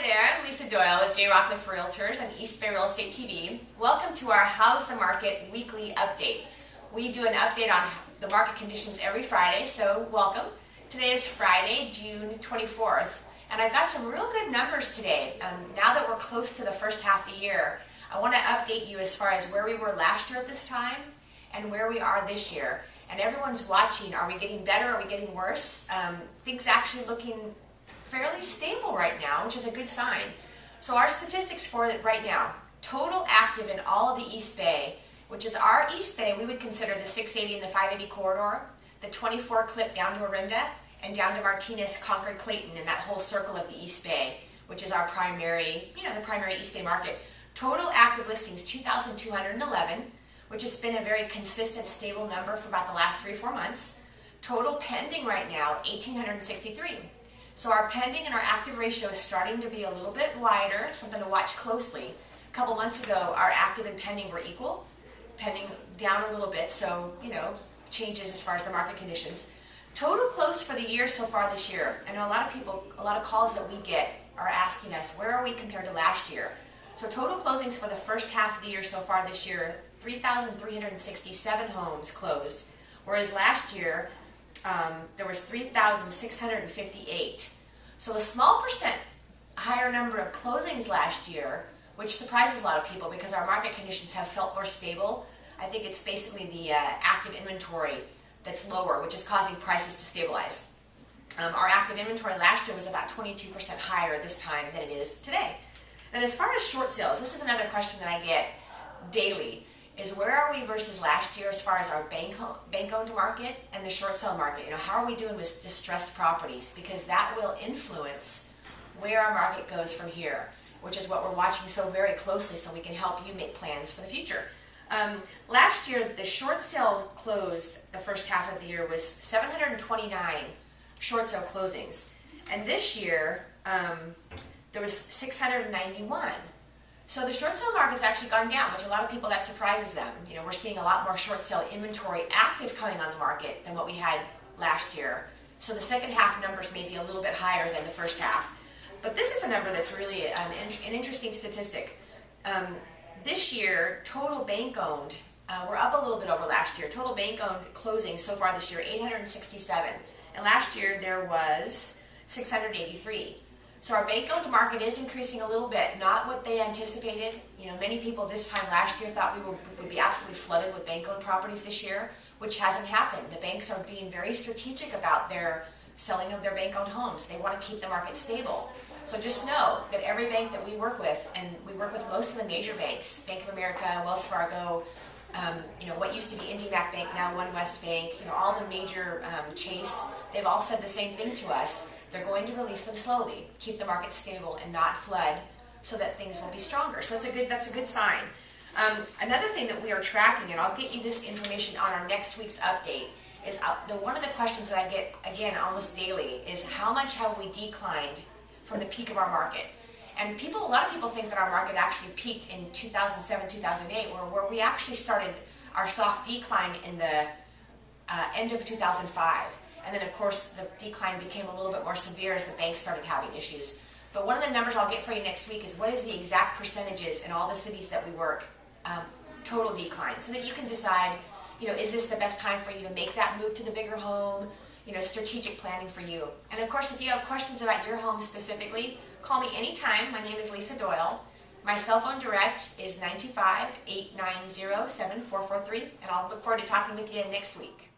Hi there, I'm Lisa Doyle with Rockcliff Realtors and East Bay Real Estate TV. Welcome to our How's the Market weekly update. We do an update on the market conditions every Friday, so welcome. Today is Friday, June 24th, and I've got some real good numbers today. Now that we're close to the first half of the year, I want to update you as far as where we were last year at this time and where we are this year. And everyone's watching, are we getting better, are we getting worse? Things actually looking fairly stable right now, which is a good sign. So our statistics for it right now, total active in all of the East Bay, which is our East Bay, we would consider the 680 and the 580 corridor, the 24 clip down to Orinda, and down to Martinez, Concord, Clayton, and that whole circle of the East Bay, which is our primary, the primary East Bay market. Total active listings, 2,211, which has been a very consistent, stable number for about the last 3 or 4 months. Total pending right now, 1,863. So our pending and our active ratio is starting to be a little bit wider, something to watch closely. A couple months ago, our active and pending were equal, pending down a little bit, so, changes as far as the market conditions. Total close for the year so far this year. I know a lot of people, a lot of calls that we get are asking us, where are we compared to last year? So total closings for the first half of the year so far this year, 3,367 homes closed, whereas last year, there was 3,658. So a small percent higher number of closings last year, which surprises a lot of people because our market conditions have felt more stable. I think it's basically the active inventory that's lower, which is causing prices to stabilize. Our active inventory last year was about 22% higher this time than it is today. And as far as short sales, this is another question that I get daily, is where are we versus last year as far as our bank-owned market and the short sale market? How are we doing with distressed properties? Because that will influence where our market goes from here, which is what we're watching so very closely so we can help you make plans for the future. Last year, the short sale closed the first half of the year was 729 short sale closings. And this year, there was 691. So the short sale market's actually gone down, which a lot of people, that surprises them. We're seeing a lot more short sale inventory active coming on the market than what we had last year. So the second half numbers may be a little bit higher than the first half. But this is a number that's really an interesting statistic. This year, total bank-owned, we're up a little bit over last year. Total bank-owned closings so far this year, 867. And last year there was 683. So our bank-owned market is increasing a little bit, not what they anticipated. Many people this time last year thought we would be absolutely flooded with bank-owned properties this year, which hasn't happened. The banks are being very strategic about their selling of their bank-owned homes. They want to keep the market stable. So just know that every bank that we work with, and we work with most of the major banks, Bank of America, Wells Fargo, what used to be IndyMac Bank, now One West Bank, all the major Chase, they've all said the same thing to us. They're going to release them slowly, keep the market stable and not flood so that things will be stronger. So that's a good sign. Another thing that we are tracking, and I'll get you this information on our next week's update, is one of the questions that I get, again, almost daily, is how much have we declined from the peak of our market? And a lot of people think that our market actually peaked in 2007, 2008, where we actually started our soft decline in the end of 2005. And then, of course, the decline became a little bit more severe as the banks started having issues. But one of the numbers I'll get for you next week is what is the exact percentages in all the cities that we work, total decline, so that you can decide, is this the best time for you to make that move to the bigger home, strategic planning for you. And, of course, if you have questions about your home specifically, call me anytime. My name is Lisa Doyle. My cell phone direct is 925-890-7443, and I'll look forward to talking with you next week.